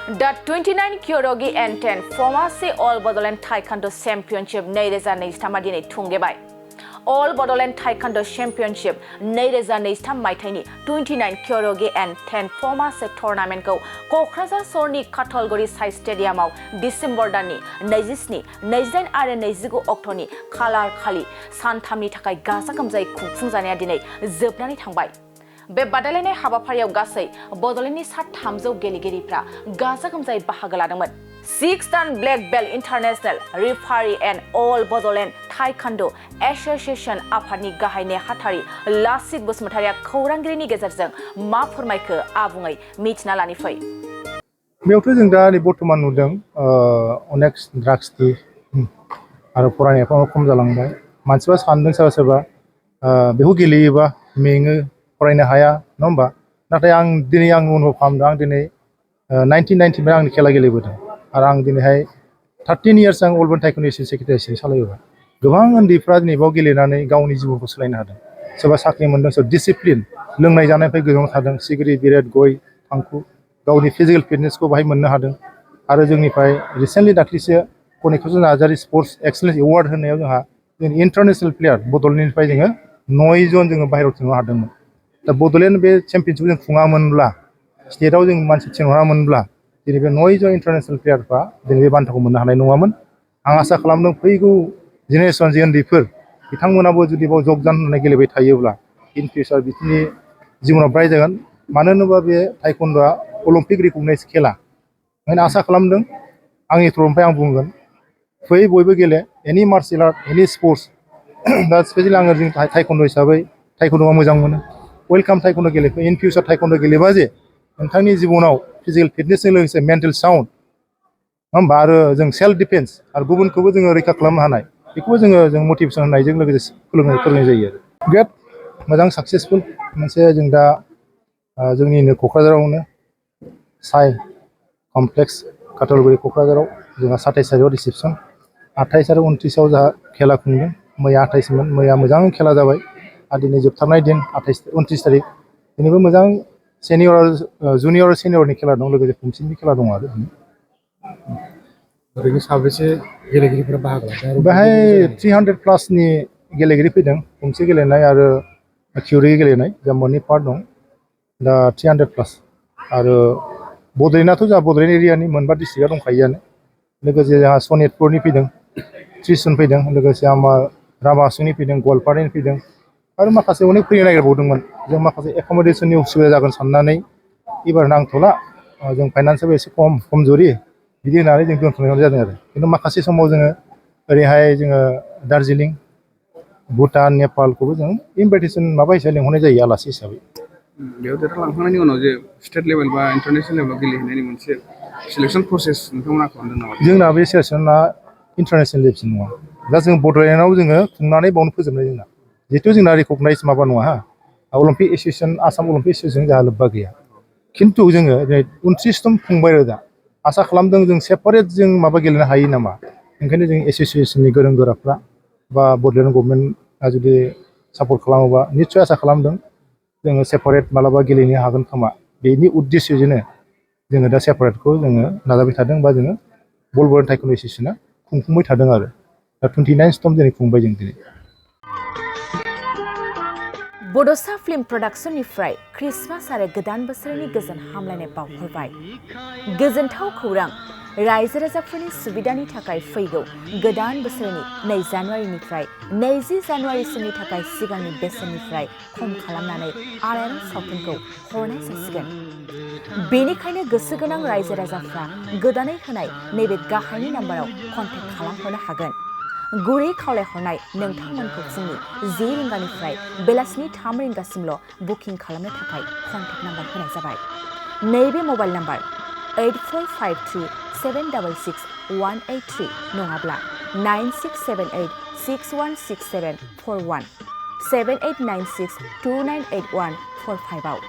The 29th Kyorugi 10th Poomsae All Bodoland Taekwondo Championship 2023 दिनै थुंगेबाय। All Bodoland Taekwondo Championship 2023 मायथाइनि 29th Kyorugi 10th Poomsae टुर्नामेन्टखौ Kokrajhar सहरनि काटलगुरि साइ स्टेडियामाव December दाननि 27, 28 आरो 29 अक्ट'नि खालार खालि सानथामनि थाखाय गाजा गोमजायै खुंफुंजानाया दिनै जोबनानै थांबाय। बे बादायलायनाय हाबाफारियाव गासै बड'लेण्डनि 300 गेलेगिरिफ्रा गाजा गोमजायै बाहागो लादोंमोन। 6th and Black Belt International Referee and All Bodoland Taekwondo Association आफादनि गाहाय नेहाथारि लासित बसुमतारिया खौरांगिरिनि गेजेरजों मा फोरमायखो आबुङै मिथिना लानि फै। बेयावथ' जों दा बर्तमान नुदों अनेक ड्राग्सनि आरो फरायनायफ्राबो खम जालांबाय। मानसिफ्रा सानदों सोरबा सोरबा बेखौ गेलेयोबा मेङो फरायनो हाया नङा होमबा? नाथाय आं दिनै अनुभव खालामदों। आं दिनै 1990 आंनि खेला गेलेबोदों आरो आं दिनैहाय 13 years आं अल बड'लेण्ड टाइकवान्ड एस'सिएशन सेक्रेटारि हिसाबै सालायबोबाय। गोबां उन्दैफ्रा दिनै बेयाव गेलेनानै गावनि जिउखौ सोलायनो हादों। सोरबा साख्रि मोन्दों, सोरबा डिसिप्लिन लोंनाय जानायनिफ्राय गोजानाव थादों, सिगारेट बिरेट गय थांखु गावनि फिजिकेल फिटनेसखौ बाहाय मोननो हादों। आरो जोंनिफ्राय रिसेन्टलि दाख्लैसो कनिकेश्वर नार्जारि स्पर्ट्स एक्सेलेन्स एवार्ड होनायाव जोंहा जोंनि इन्टारनेसनेल प्लेयार बड'लेण्डनिफ्राय जोङो 9 जन जोङो बाहेरायाव थांनो हादोंमोन। दा बड'लेण्ड बे चेम्पियनशिपखौ जों खुङामोनब्ला स्टेटआव जों मानसि थिनहरामोनब्ला दिनै बे 9 जन इन्टारनेसनेल प्लेयारफ्रा दिनै बे बान्थाखौ मोननो हानाय नङामोन। आं आसा खालामदों फैगौ जेनेरेसन जे उन्दैफोर बिथांमोनाबो जुदि बाव जगदान होनानै गेलेबाय थायोब्ला इन फिउचार बिसोरनि जिबनाव ब्राइट जागोन। मानो होनोबा बे टाइकवान्ड'आ अलिम्पिक रिकगनाइज खेला। ओंखायनो आसा खालामदों आंनि थरफनिफ्राय आं बुंगोन फै बयबो गेले एनि मार्शियेल आर्ट एनि स्पर्ट्स। दा स्पेसियेलि आङो जों टाइकवान्ड' हिसाबै टाइकवान्ड'आ मोजां मोनो। वेलकाम टाइकवान्ड' गेलेफै। इन फिउचार टाइकवान्ड' गेलेबा जे नोंथांनि जिबनाव फिजिकेल फिटनेसजों लोगोसे मेन्टेल साउन्ड नङा होमबा आरो जों सेल्फ डिफेन्स आरो गुबुनखौबो जोङो रैखा खालामनो हानाय बेखौबो जों मटिभेसन होनायजों लोगोसे फोरोंनाय जायो आरो ग्रेट मोजां साक्सेसफुल मोनसे जों दा जोंनिनो क'क्राझारावनो साइ कमप्लेक्स काटलगुरि क'क्राझाराव जोंहा 27 तारिखआव रिसेपसन 28 आरो 29आव जोंहा खेला खुंदों। मैया 28मोन, मैया मोजां खेला जाबाय आरो दिनै जोबथारनाय दिन 29 तारिख दिनैबो मोजां सेनियर आरो जुनियर सेनियरनि खेला दं, लोगोसे फुमसिनि खेला दं आरो ओरैनो साबेसे गेलेगिरिफोरा बाहागो लादों? बेहाय 300+ गेलेगिरि फैदों। फुमसि गेलेनाय आरो किउरुगि गेलेनाय जा मोननै पार्ट दं। दा 300+ आरो बड'लेण्डआथ' जोंहा बड'लेण्ड एरियानि मोनबा डिस्ट्रिक्टआ दंखायोआनो। लोगोसे जोंहा सनितपुरनि फैदों 30 जन फैदों, लोगोसे आमार राभासुनि फैदों, गवालपारानि फैदों आरो माखासे अनेक फैनो नागिरबावदोंमोन। जों माखासे एकमडेसननि उसुबिदा जागोन साननानै एबार नांथ'ला, जों फाइनान्सआबो एसे खमजुरि बिदि होननानै जों दोनथ'नाय जादों आरो। खिन्थु माखासे समाव जोङो ओरैहाय जोङो दार्जिलिं, भुटान, नेपालखौबो जों इनभाइटेसन माबा हिसाबै लिंहरनाय जायो आलासि हिसाबै। बेयाव देरहालांखांनायनि उनाव जे स्टेट लेभेल बा इन्टारनेसनेल लेभेलाव गेलेहैनायनि मोनसे सिलेक्सन प्रसेस नोंथांमोना खालामदों नामा? जोंना बे सेलेक्सना इन्टारनेसनेल लेभेलसिम नङा। दा जों बड'लेण्डआव जोङो खुंनानै बावनो फोजोबनाय जोंना जिहेथु जोंना रिकगनाइज माबा नङा हा Olympic association Assam Olympic association जोंहा लोब्बा गैया। खिन्थु जोङो 29तम खुंबाय आरो दा आसा खालामदों जों सेपारेट जों माबा गेलेनो हायो नामा। ओंखायनो जों एस'सिएसननि गोरों गोराफ्रा बा बड'लेण्ड गभर्नमेन्टआ जुदि सापर्ट खालामोबा निस्सय आसा खालामदों जोङो सेपारेट मालाबा गेलेनो हागोन खोमा। बेनि उद्देश्यजोंनो जोङो दा सेपारेटखौ जोङो नाजाबाय थादों बा जोङो अल बड'लेण्ड टाइकवान्ड एस'सिएसना खुंफुंबाय थादों आरो दा 29तम दिनै खुंबाय जों दिनै। बड'सा फिल्म प्रडाक्शननिफ्राय क्रिसमास आरो गोदान बोसोरनि गोजोन हामलायनाय बावहरबाय। गोजोनथाव खौरां रायजो राजाफोरनि सुबिदानि थाखाय फैगौ गोदान बोसोरनि 2 जानुवारिनिफ्राय 20 जानुवारिसिमनि थाखाय सिगांनि बेसेननिफ्राय खम खालामनानै आलायारन सावथुनखौ हरनाय जासिगोन। बेनिखायनो गोसो गोनां रायजो राजाफ्रा गोदानै होनाय नैबे गाहायनि नाम्बाराव कन्टेक्ट खालामहरनो हागोन। गुरै खावलायहरनाय नोंथांमोनखौ फुंनि 10 रिंगानिफ्राय बेलासिनि 3 रिंगासिमल' बुकिं खालामनो थाखाय कन्टेक्ट नाम्बार होनाय जाबाय। नैबे मबाइल नाम्बार 8453766183 नङाब्ला 9678616741 7896298145 आव